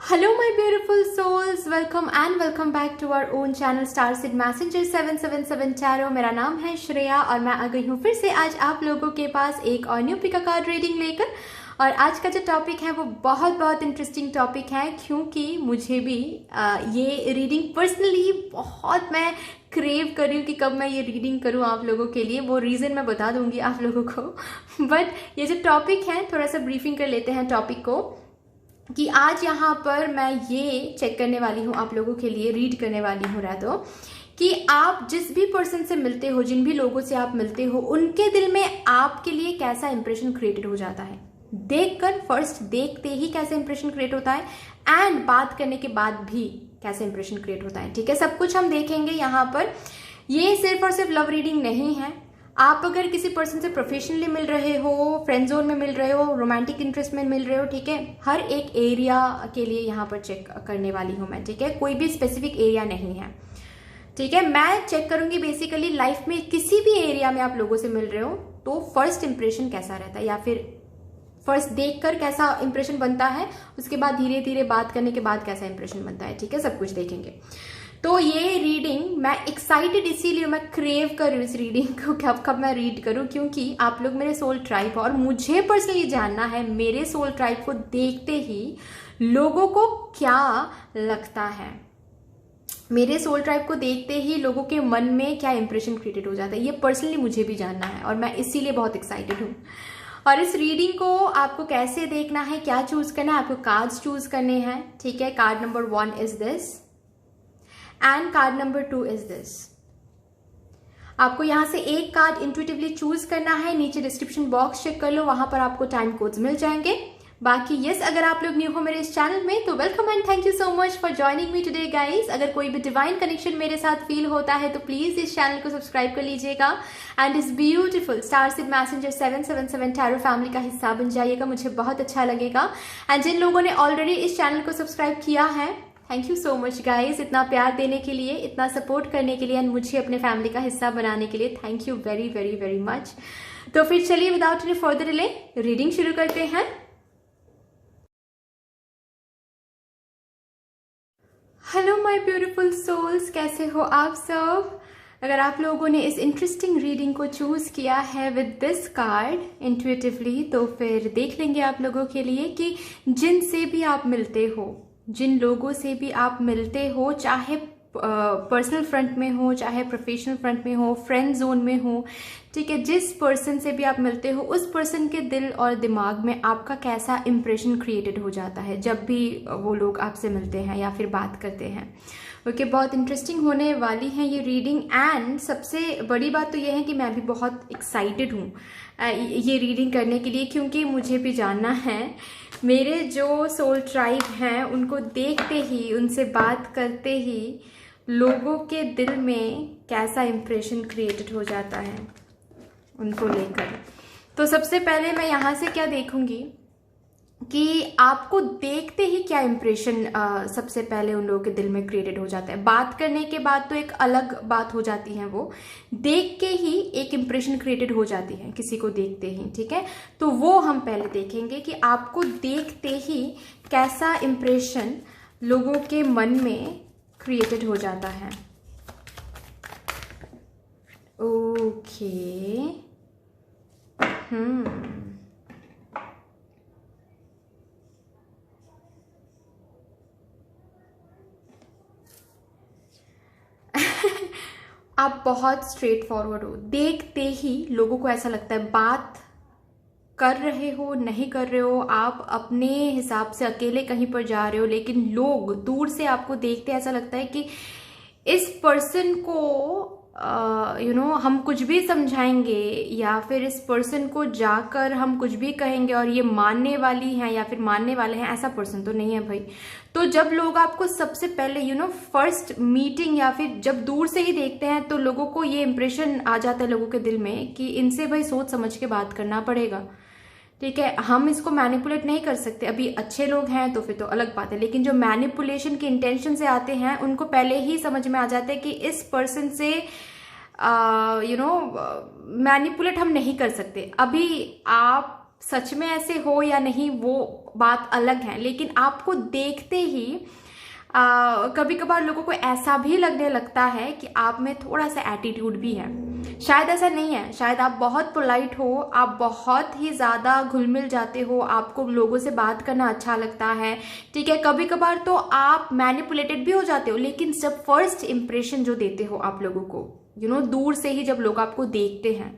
Hello my beautiful souls, welcome back to our own channel Starseed Messenger 777 Tarot। मेरा नाम है श्रेया और मैं आ गई हूँ फिर से आज आप लोगों के पास एक और न्यू पिका कार्ड रीडिंग लेकर। और आज का जो टॉपिक है वो बहुत इंटरेस्टिंग टॉपिक है, क्योंकि मुझे भी ये रीडिंग पर्सनली बहुत मैं क्रेव कर रही हूँ कि कब मैं ये रीडिंग करूँ आप लोगों के लिए। वो रीज़न मैं बता दूंगी आप लोगों को बट ये जो टॉपिक है थोड़ा सा ब्रीफिंग कर लेते हैं टॉपिक को, कि आज यहाँ पर मैं ये चेक करने वाली हूँ आप लोगों के लिए, रीड करने वाली हूँ रातो, कि आप जिस भी पर्सन से मिलते हो, जिन भी लोगों से आप मिलते हो, उनके दिल में आपके लिए कैसा इंप्रेशन क्रिएटेड हो जाता है। देखकर फर्स्ट देखते ही कैसा इंप्रेशन क्रिएट होता है एंड बात करने के बाद भी कैसा इंप्रेशन क्रिएट होता है। ठीक है, सब कुछ हम देखेंगे यहाँ पर। ये सिर्फ और सिर्फ लव रीडिंग नहीं है। आप अगर किसी पर्सन से प्रोफेशनली मिल रहे हो, फ्रेंड जोन में मिल रहे हो, रोमांटिक इंटरेस्ट में मिल रहे हो, ठीक है, हर एक एरिया के लिए यहाँ पर चेक करने वाली हूँ मैं। ठीक है, कोई भी स्पेसिफिक एरिया नहीं है। ठीक है, मैं चेक करूंगी बेसिकली लाइफ में किसी भी एरिया में आप लोगों से मिल रहे हो तो फर्स्ट इंप्रेशन कैसा रहता है, या फिर फर्स्ट देखकर कैसा इंप्रेशन बनता है, उसके बाद धीरे धीरे बात करने के बाद कैसा इंप्रेशन बनता है। ठीक है, सब कुछ देखेंगे। तो ये रीडिंग मैं एक्साइटेड इसीलिए, मैं क्रेव कर रही हूँ इस रीडिंग को कब मैं रीड करूँ, क्योंकि आप लोग मेरे सोल ट्राइब और मुझे पर्सनली जानना है मेरे सोल ट्राइब को देखते ही लोगों को क्या लगता है। मेरे सोल ट्राइब को देखते ही लोगों के मन में क्या इंप्रेशन क्रिएटेड हो जाता है, ये पर्सनली मुझे भी जानना है और मैं इसीलिए बहुत एक्साइटेड हूँ। और इस रीडिंग को आपको कैसे देखना है, क्या चूज करना है, आपको कार्ड्स चूज करने हैं। ठीक है, card number 1 is this and card number 2 is this. आपको यहां से एक कार्ड इंट्यूटिवली चूज करना है। नीचे डिस्क्रिप्शन बॉक्स चेक कर लो, वहां पर आपको टाइम कोड्स मिल जाएंगे। बाकी यस, अगर आप लोग न्यू हो मेरे इस चैनल में तो welcome and thank you so much for joining me today guys. अगर कोई भी डिवाइन कनेक्शन मेरे साथ फील होता है तो प्लीज इस चैनल को सब्सक्राइब कर लीजिएगा एंड इस ब्यूटीफुल स्टारसीड मैसेंजर 777 टैरो फैमिली का हिस्सा बन जाइएगा, मुझे बहुत अच्छा लगेगा। एंड जिन लोगों ने ऑलरेडी इस चैनल को सब्सक्राइब किया है, thank you so much guys, इतना प्यार देने के लिए, इतना सपोर्ट करने के लिए एंड मुझे अपने फैमिली का हिस्सा बनाने के लिए थैंक यू वेरी मच। तो फिर चलिए without any further delay reading शुरू करते हैं। हेलो माय ब्यूटीफुल सोल्स, कैसे हो आप सब। अगर आप लोगों ने इस इंटरेस्टिंग रीडिंग को चूज किया है विद दिस कार्ड इंट्यूटिवली, तो फिर देख लेंगे आप लोगों के लिए कि जिनसे भी आप मिलते हो, जिन लोगों से भी आप मिलते हो, चाहे पर्सनल फ्रंट में हो, चाहे प्रोफेशनल फ्रंट में हो, फ्रेंड जोन में हो, ठीक है, जिस पर्सन से भी आप मिलते हो उस पर्सन के दिल और दिमाग में आपका कैसा इंप्रेशन क्रिएटेड हो जाता है जब भी वो लोग आपसे मिलते हैं या फिर बात करते हैं। ओके, बहुत इंटरेस्टिंग होने वाली है ये रीडिंग। एंड सबसे बड़ी बात तो ये है कि मैं भी बहुत एक्साइटेड हूँ ये रीडिंग करने के लिए, क्योंकि मुझे भी जानना है मेरे जो सोल ट्राइब हैं उनको देखते ही, उनसे बात करते ही लोगों के दिल में कैसा इंप्रेशन क्रिएटेड हो जाता है उनको लेकर। तो सबसे पहले मैं यहाँ से क्या देखूंगी कि आपको देखते ही क्या इंप्रेशन सबसे पहले उन लोगों के दिल में क्रिएटेड हो जाता है। बात करने के बाद तो एक अलग बात हो जाती है, वो देख के ही एक इंप्रेशन क्रिएटेड हो जाती है किसी को देखते ही। ठीक है, तो वो हम पहले देखेंगे कि आपको देखते ही कैसा इंप्रेशन लोगों के मन में क्रिएटेड हो जाता है। ओके, आप बहुत स्ट्रेट फॉरवर्ड हो, देखते ही लोगों को ऐसा लगता है, बात कर रहे हो नहीं कर रहे हो, आप अपने हिसाब से अकेले कहीं पर जा रहे हो, लेकिन लोग दूर से आपको देखते ऐसा लगता है कि इस पर्सन को हम कुछ भी समझाएंगे या फिर इस पर्सन को जाकर हम कुछ भी कहेंगे और ये मानने वाली हैं या फिर मानने वाले हैं, ऐसा पर्सन तो नहीं है भाई। तो जब लोग आपको सबसे पहले फर्स्ट मीटिंग या फिर जब दूर से ही देखते हैं तो लोगों को ये इंप्रेशन आ जाता है लोगों के दिल में कि इनसे भाई सोच समझ के बात करना पड़ेगा। ठीक है, हम इसको मैनिपुलेट नहीं कर सकते। अभी अच्छे लोग हैं तो फिर तो अलग बात है, लेकिन जो मैनिपुलेशन के इंटेंशन से आते हैं उनको पहले ही समझ में आ जाता है कि इस पर्सन से मैनिपुलेट हम नहीं कर सकते। अभी आप सच में ऐसे हो या नहीं वो बात अलग है, लेकिन आपको देखते ही कभी कभार लोगों को ऐसा भी लगने लगता है कि आप में थोड़ा सा एटीट्यूड भी है। शायद ऐसा नहीं है, शायद आप बहुत पोलाइट हो, आप बहुत ही ज़्यादा घुल मिल जाते हो, आपको लोगों से बात करना अच्छा लगता है, ठीक है। कभी कभार तो आप मैनिपुलेटेड भी हो जाते हो, लेकिन जब फर्स्ट इम्प्रेशन जो देते हो आप लोगों को, दूर से ही जब लोग आपको देखते हैं,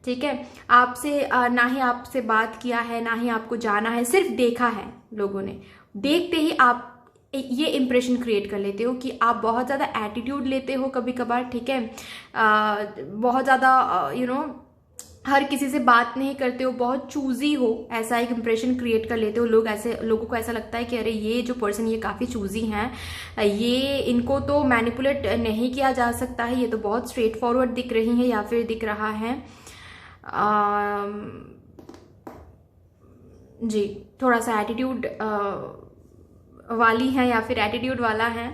ठीक है, आपसे ना ही आपसे बात किया है, ना ही आपको जाना है, सिर्फ देखा है लोगों ने, देखते ही आप ये इम्प्रेशन क्रिएट कर लेते हो कि आप बहुत ज़्यादा एटीट्यूड लेते हो कभी कभार, ठीक है। बहुत ज़्यादा हर किसी से बात नहीं करते हो, बहुत चूजी हो, ऐसा एक इम्प्रेशन क्रिएट कर लेते हो। लोगों को ऐसा लगता है कि अरे ये जो पर्सन ये काफ़ी चूजी हैं, ये इनको तो मैनिपुलेट नहीं किया जा सकता है, ये तो बहुत स्ट्रेट फॉरवर्ड दिख रही है या फिर दिख रहा है। जी, थोड़ा सा एटीट्यूड वाली है या फिर एटीट्यूड वाला है,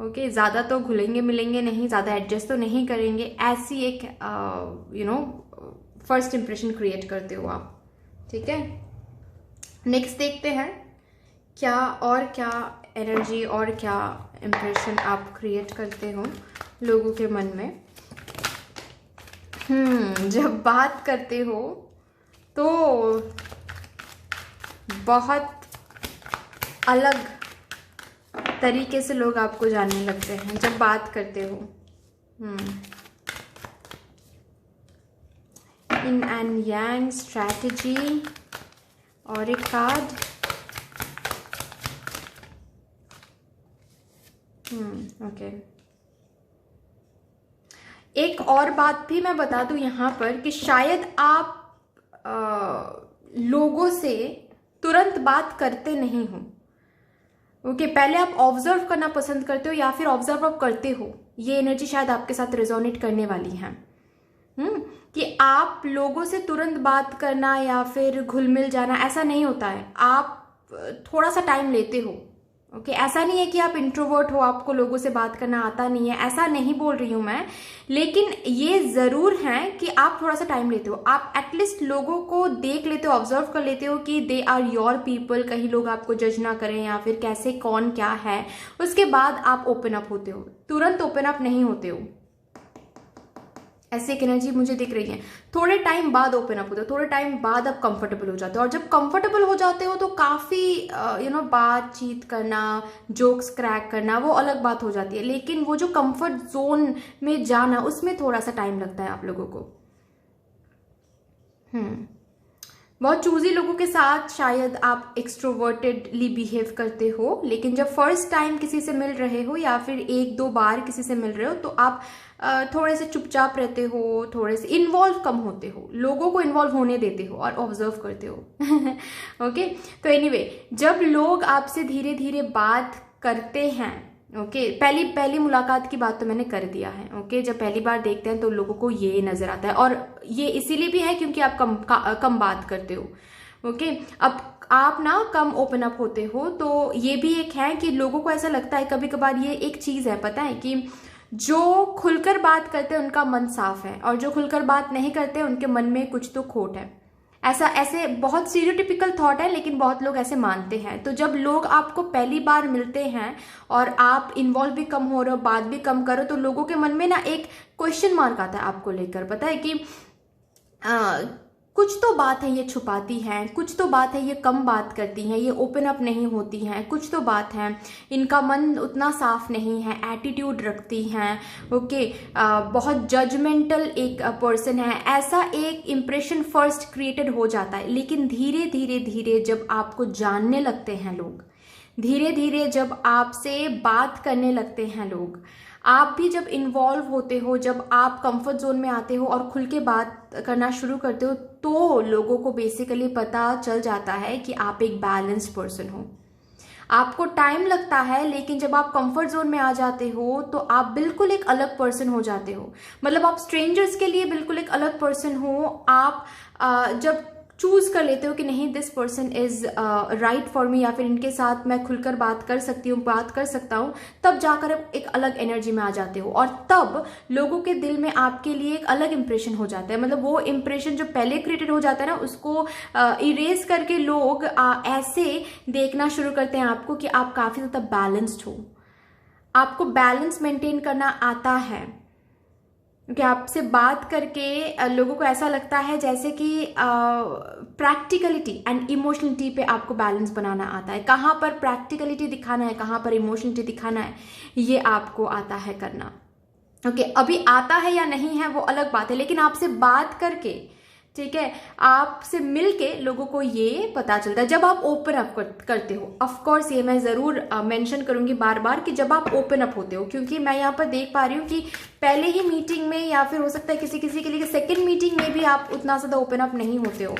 ओके। ज़्यादा तो घुलेंगे मिलेंगे नहीं, ज़्यादा एडजस्ट तो नहीं करेंगे, ऐसी एक फर्स्ट इंप्रेशन क्रिएट करते हो आप, ठीक है। नेक्स्ट देखते हैं क्या एनर्जी और क्या इंप्रेशन आप क्रिएट करते हो लोगों के मन में। जब बात करते हो तो बहुत अलग तरीके से लोग आपको जानने लगते हैं जब बात करते हो। इन एंड यांग स्ट्रैटेजी और एक कार्ड। ओके, एक और बात भी मैं बता दूं यहाँ पर कि शायद आप लोगों से तुरंत बात करते नहीं हो, ओके। पहले आप ऑब्जर्व करना पसंद करते हो या फिर ऑब्जर्व आप करते हो। ये एनर्जी शायद आपके साथ रेजोनेट करने वाली है, कि आप लोगों से तुरंत बात करना या फिर घुल मिल जाना ऐसा नहीं होता है, आप थोड़ा सा टाइम लेते हो, ओके। ऐसा नहीं है कि आप इंट्रोवर्ट हो, आपको लोगों से बात करना आता नहीं है, ऐसा नहीं बोल रही हूं मैं, लेकिन ये जरूर है कि आप थोड़ा सा टाइम लेते हो, आप एटलीस्ट लोगों को देख लेते हो, ऑब्जर्व कर लेते हो कि दे आर योर पीपल, कहीं लोग आपको जज ना करें या फिर कैसे कौन क्या है, उसके बाद आप ओपन अप होते हो, तुरंत ओपन अप नहीं होते हो। ऐसी एक एनर्जी मुझे दिख रही है, थोड़े टाइम बाद ओपन अप होते हो, थोड़े टाइम बाद आप कंफर्टेबल हो जाते हो, और जब कंफर्टेबल हो जाते हो तो काफ़ी बातचीत करना, जोक्स क्रैक करना वो अलग बात हो जाती है, लेकिन वो जो कंफर्ट जोन में जाना उसमें थोड़ा सा टाइम लगता है आप लोगों को। बहुत चूजी लोगों के साथ शायद आप एक्सट्रोवर्टेडली बिहेव करते हो, लेकिन जब फर्स्ट टाइम किसी से मिल रहे हो या फिर एक दो बार किसी से मिल रहे हो तो आप थोड़े से चुपचाप रहते हो, थोड़े से इन्वॉल्व कम होते हो, लोगों को इन्वॉल्व होने देते हो और ऑब्जर्व करते हो। ओके, तो एनीवे, जब लोग आपसे धीरे धीरे बात करते हैं, ओके, पहली मुलाकात की बात तो मैंने कर दिया है, ओके। जब पहली बार देखते हैं तो लोगों को ये नजर आता है, और ये इसीलिए भी है क्योंकि आप कम बात करते हो, ओके। अब आप ना कम ओपन अप होते हो, तो ये भी एक है कि लोगों को ऐसा लगता है कभी कभार, ये एक चीज है पता है, कि जो खुलकर बात करते हैं उनका मन साफ है, और जो खुलकर बात नहीं करते उनके मन में कुछ तो खोट है। ऐसे बहुत स्टीरियोटिपिकल थॉट है, लेकिन बहुत लोग ऐसे मानते हैं। तो जब लोग आपको पहली बार मिलते हैं और आप इन्वॉल्व भी कम हो रहे हो, बात भी कम करो, तो लोगों के मन में ना एक क्वेश्चन मार्क आता है आपको लेकर, पता है कि कुछ तो बात है ये छुपाती हैं, कुछ तो बात है ये कम बात करती हैं, ये ओपन अप नहीं होती हैं, कुछ तो बात है, इनका मन उतना साफ नहीं है, एटीट्यूड रखती हैं, ओके, बहुत जजमेंटल एक पर्सन है, ऐसा एक इम्प्रेशन फर्स्ट क्रिएटेड हो जाता है। लेकिन धीरे धीरे धीरे जब आपको जानने लगते हैं लोग, धीरे धीरे जब आपसे बात करने लगते हैं लोग, आप भी जब इन्वॉल्व होते हो, जब आप कंफर्ट जोन में आते हो और खुल के बात करना शुरू करते हो, तो लोगों को बेसिकली पता चल जाता है कि आप एक बैलेंस्ड पर्सन हो। आपको टाइम लगता है, लेकिन जब आप कंफर्ट जोन में आ जाते हो तो आप बिल्कुल एक अलग पर्सन हो जाते हो। मतलब आप स्ट्रेंजर्स के लिए बिल्कुल एक अलग पर्सन हो। आप जब चूज कर लेते हो कि नहीं, this person is right for me, या फिर इनके साथ मैं खुलकर बात कर सकती हूँ, बात कर सकता हूँ, तब जाकर एक अलग एनर्जी में आ जाते हो और तब लोगों के दिल में आपके लिए एक अलग इंप्रेशन हो जाता है। मतलब वो इंप्रेशन जो पहले क्रिएटेड हो जाता है ना, उसको इरेज करके लोग ऐसे देखना शुरू करते हैं आपको कि आप काफी ज्यादा बैलेंस्ड हो, आपको बैलेंस मेंटेन करना आता है। कि आपसे बात करके लोगों को ऐसा लगता है जैसे कि प्रैक्टिकलिटी एंड इमोशनलिटी पे आपको बैलेंस बनाना आता है। कहाँ पर प्रैक्टिकलिटी दिखाना है, कहाँ पर इमोशनलिटी दिखाना है, ये आपको आता है करना। ओके, अभी आता है या नहीं है वो अलग बात है, लेकिन आपसे बात करके, ठीक है, आपसे मिलके लोगों को ये पता चलता है जब आप ओपन अप करते हो। ऑफ कोर्स ये मैं जरूर मेंशन करूंगी बार बार कि जब आप ओपन अप होते हो, क्योंकि मैं यहाँ पर देख पा रही हूँ कि पहले ही मीटिंग में या फिर हो सकता है किसी किसी के लिए सेकंड मीटिंग में भी आप उतना ज्यादा ओपन अप नहीं होते हो,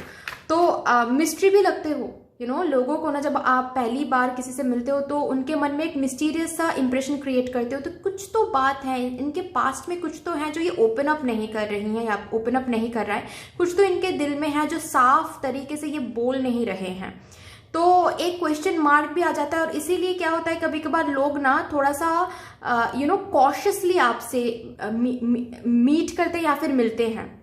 तो मिस्ट्री भी लगते हो। लोगों को ना, जब आप पहली बार किसी से मिलते हो तो उनके मन में एक मिस्टीरियस सा इंप्रेशन क्रिएट करते हो, तो कुछ तो बात है इनके पास्ट में, कुछ तो है जो ये ओपन अप नहीं कर रही हैं या ओपन अप नहीं कर रहा है, कुछ तो इनके दिल में है जो साफ तरीके से ये बोल नहीं रहे हैं। तो एक क्वेश्चन मार्क भी आ जाता है और इसीलिए क्या होता है, कभी कभार लोग ना थोड़ा सा कॉशियसली आपसे मीट करते हैं या फिर मिलते हैं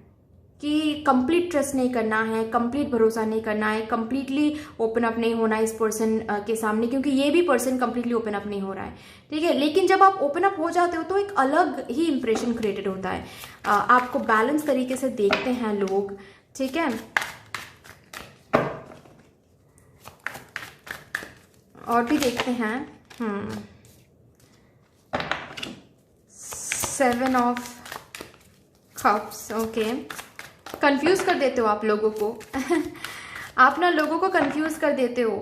कि कंप्लीट ट्रस्ट नहीं करना है, कंप्लीट भरोसा नहीं करना है, कंप्लीटली ओपन अप नहीं होना है इस पर्सन के सामने, क्योंकि ये भी पर्सन कंप्लीटली ओपन अप नहीं हो रहा है, ठीक है। लेकिन जब आप ओपन अप हो जाते हो तो एक अलग ही इंप्रेशन क्रिएटेड होता है, आपको बैलेंस तरीके से देखते हैं लोग, ठीक है। और भी देखते हैं, 7 ऑफ कप्स, ओके। कंफ्यूज कर देते हो आप लोगों को आप ना लोगों को कंफ्यूज कर देते हो,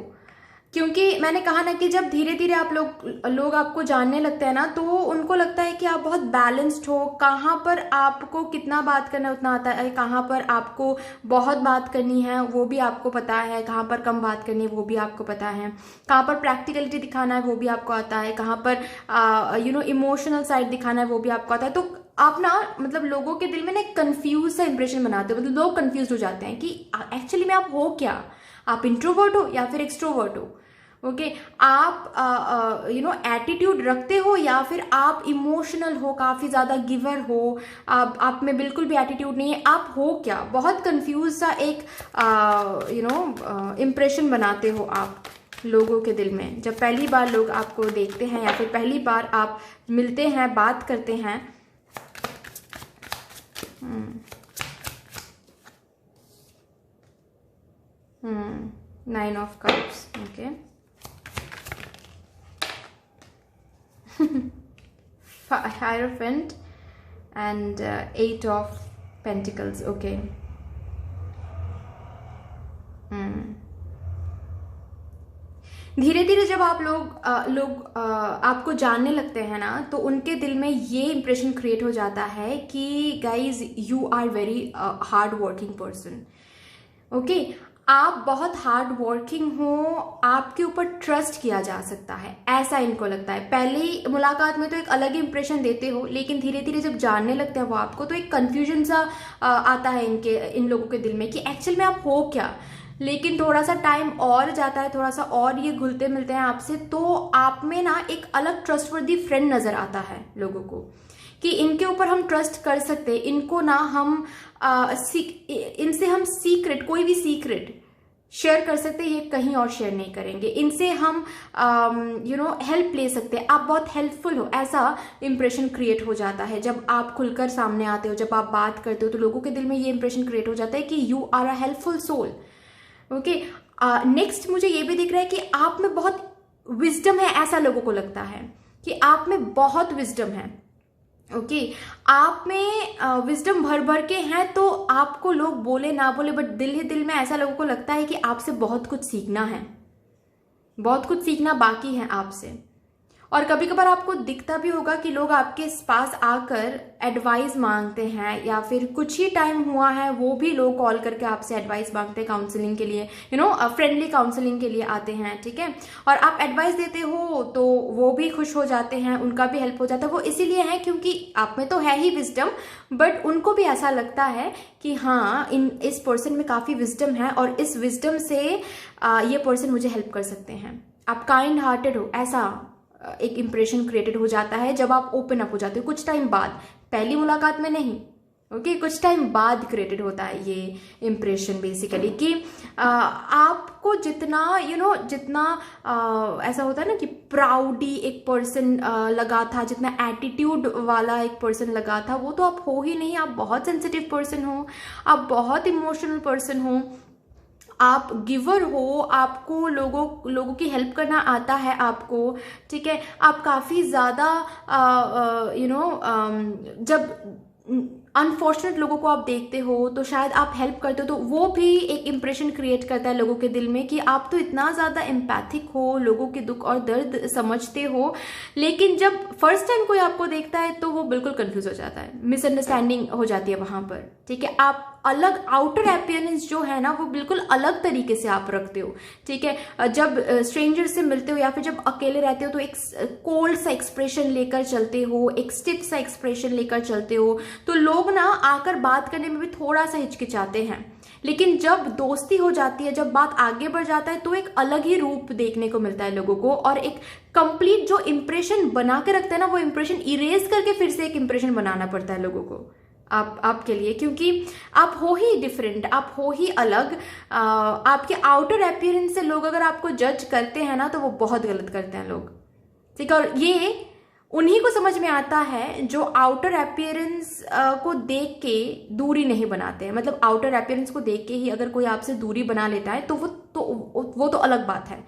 क्योंकि मैंने कहा ना कि जब धीरे धीरे आप लोग आपको जानने लगते हैं ना, तो उनको लगता है कि आप बहुत बैलेंस्ड हो, कहाँ पर आपको कितना बात करना उतना आता है, कहाँ पर आपको बहुत बात करनी है वो भी आपको पता है, कहाँ पर कम बात करनी है वो भी आपको पता है, कहाँ पर प्रैक्टिकलिटी दिखाना है वो भी आपको आता है, कहाँ पर इमोशनल साइड दिखाना है वो भी आपको आता है। तो आप ना मतलब लोगों के दिल में ना एक कंफ्यूज सा इंप्रेशन बनाते हो, मतलब लोग कंफ्यूज हो जाते हैं कि एक्चुअली में आप हो क्या, आप इंट्रोवर्ट हो या फिर एक्सट्रोवर्ट हो, ओके। आप एटीट्यूड रखते हो या फिर आप इमोशनल हो, काफी ज्यादा गिवर हो, आप में बिल्कुल भी एटीट्यूड नहीं है, आप हो क्या। बहुत कंफ्यूज सा एक इम्प्रेशन बनाते हो आप लोगों के दिल में जब पहली बार लोग आपको देखते हैं या फिर पहली बार आप मिलते हैं, बात करते हैं। 9 of cups, okay. Hierophant and 8 of pentacles, okay. धीरे धीरे जब आप लोग आपको जानने लगते हैं ना, तो उनके दिल में ये इंप्रेशन क्रिएट हो जाता है कि guys you are very hard working person, okay. आप बहुत हार्ड वर्किंग हो, आपके ऊपर ट्रस्ट किया जा सकता है, ऐसा इनको लगता है। पहली मुलाकात में तो एक अलग इंप्रेशन देते हो, लेकिन धीरे धीरे जब जानने लगते हैं वो आपको, तो एक कंफ्यूजन सा आता है इन लोगों के दिल में कि एक्चुअल में आप हो क्या। लेकिन थोड़ा सा टाइम और जाता है, थोड़ा सा और ये घुलते मिलते हैं आपसे, तो आप में ना एक अलग ट्रस्टवर्दी फ्रेंड नजर आता है लोगों को कि इनके ऊपर हम ट्रस्ट कर सकते हैं, इनको ना हम इनसे हम सीक्रेट, कोई भी सीक्रेट शेयर कर सकते हैं, ये कहीं और शेयर नहीं करेंगे, इनसे हम हेल्प ले सकते हैं, आप बहुत हेल्पफुल हो, ऐसा इंप्रेशन क्रिएट हो जाता है। जब आप खुलकर सामने आते हो, जब आप बात करते हो, तो लोगों के दिल में ये इंप्रेशन क्रिएट हो जाता है कि you are a helpful soul, okay. Next मुझे ये भी दिख रहा है कि आप में बहुत विजडम है, ऐसा लोगों को लगता है कि आप में बहुत विजडम है, ओके। आप में विजडम भर भर के हैं, तो आपको लोग बोले ना बोले, बट दिल ही दिल में ऐसा लोगों को लगता है कि आपसे बहुत कुछ सीखना है, बहुत कुछ सीखना बाकी है आपसे। और कभी कभार आपको दिखता भी होगा कि लोग आपके पास आकर एडवाइस मांगते हैं, या फिर कुछ ही टाइम हुआ है वो भी लोग कॉल करके आपसे एडवाइस मांगते हैं काउंसलिंग के लिए, फ्रेंडली काउंसलिंग के लिए आते हैं, ठीक है। और आप एडवाइस देते हो तो वो भी खुश हो जाते हैं, उनका भी हेल्प हो जाता है। वो इसीलिए है क्योंकि आप में तो है ही विजडम, बट उनको भी ऐसा लगता है कि हाँ इस पर्सन में काफ़ी विजडम है और इस विजडम से ये पर्सन मुझे हेल्प कर सकते हैं। आप काइंड हार्टेड हो, ऐसा एक इंप्रेशन क्रिएटेड हो जाता है जब आप ओपन अप हो जाते हो कुछ टाइम बाद, पहली मुलाकात में नहीं, ओके कुछ टाइम बाद क्रिएटेड होता है ये इम्प्रेशन बेसिकली, कि आपको जितना जितना ऐसा होता है ना कि प्राउडी एक पर्सन लगा था, जितना एटीट्यूड वाला एक पर्सन लगा था, वो तो आप हो ही नहीं। आप बहुत सेंसिटिव पर्सन हो, आप बहुत इमोशनल पर्सन हो, आप गिवर हो, आपको लोगों की हेल्प करना आता है आपको, ठीक है। आप काफ़ी ज़्यादा जब अनफॉर्चुनेट लोगों को आप देखते हो तो शायद आप हेल्प करते हो, तो वो भी एक इम्प्रेशन क्रिएट करता है लोगों के दिल में कि आप तो इतना ज़्यादा एम्पैथिक हो, लोगों के दुख और दर्द समझते हो। लेकिन जब फर्स्ट टाइम कोई आपको देखता है तो वो बिल्कुल कंफ्यूज हो जाता है, मिसअंडरस्टैंडिंग हो जाती है वहाँ पर, ठीक है। आप अलग आउटर अपीयरेंस जो है ना वो बिल्कुल अलग तरीके से आप रखते हो, ठीक है। जब स्ट्रेंजर से मिलते हो या फिर जब अकेले रहते हो तो एक कोल्ड सा एक्सप्रेशन लेकर चलते हो, एक स्टिफ सा एक्सप्रेशन लेकर चलते हो, तो लोग ना आकर बात करने में भी थोड़ा सा हिचकिचाते हैं। लेकिन जब दोस्ती हो जाती है, जब बात आगे बढ़ जाता है, तो एक अलग ही रूप देखने को मिलता है लोगों को, और एक कंप्लीट जो इंप्रेशन बना के रखता है ना वो इंप्रेशन इरेज करके फिर से एक इंप्रेशन बनाना पड़ता है लोगों को आपके लिए, क्योंकि आप हो ही डिफरेंट, आप हो ही अलग। आपके आउटर अपीयरेंस से लोग अगर आपको जज करते हैं ना तो वो बहुत गलत करते हैं लोग, ठीक है। और ये उन्हीं को समझ में आता है जो आउटर अपीयरेंस को देख के दूरी नहीं बनाते हैं। मतलब आउटर अपीयरेंस को देख के ही अगर कोई आपसे दूरी बना लेता है तो वो तो अलग बात है,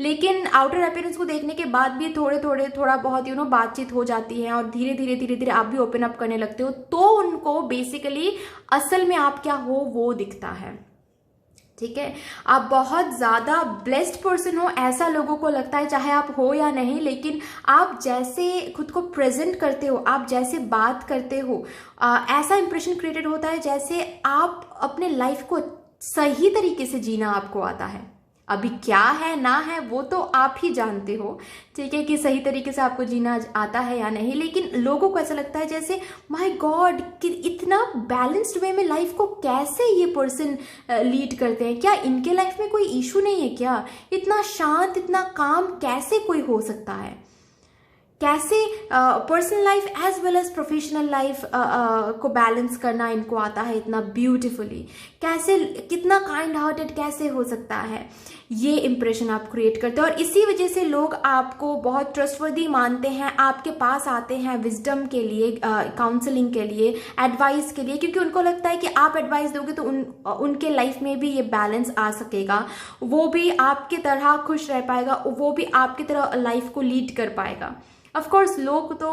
लेकिन आउटर अपीयरेंस को देखने के बाद भी थोड़ा बहुत बातचीत हो जाती है और धीरे धीरे आप भी ओपन अप करने लगते हो, तो उनको बेसिकली असल में आप क्या हो वो दिखता है, ठीक है। आप बहुत ज़्यादा ब्लेस्ड पर्सन हो ऐसा लोगों को लगता है, चाहे आप हो या नहीं, लेकिन आप जैसे खुद को प्रेजेंट करते हो, आप जैसे बात करते हो, ऐसा इंप्रेशन क्रिएटेड होता है जैसे आप अपने लाइफ को सही तरीके से जीना आपको आता है। अभी क्या है ना है वो तो आप ही जानते हो, ठीक है, कि सही तरीके से आपको जीना आता है या नहीं, लेकिन लोगों को ऐसा लगता है जैसे माय गॉड कि इतना बैलेंस्ड वे में लाइफ को कैसे ये पर्सन लीड करते हैं, क्या इनके लाइफ में कोई इशू नहीं है क्या, इतना शांत इतना काम कैसे कोई हो सकता है, कैसे personal life as well as professional life को बैलेंस करना इनको आता है इतना ब्यूटीफुली, कैसे कितना काइंड हार्टेड कैसे हो सकता है, ये इंप्रेशन आप क्रिएट करते हो। और इसी वजह से लोग आपको बहुत ट्रस्टवर्दी मानते हैं, आपके पास आते हैं विजडम के लिए, काउंसलिंग के लिए, एडवाइस के लिए, क्योंकि उनको लगता है कि आप एडवाइस दोगे तो उनके लाइफ में भी ये बैलेंस आ सकेगा, वो भी आपकी तरह खुश रह पाएगा, वो भी आपकी तरह लाइफ को लीड कर पाएगा। ऑफ कोर्स लोग तो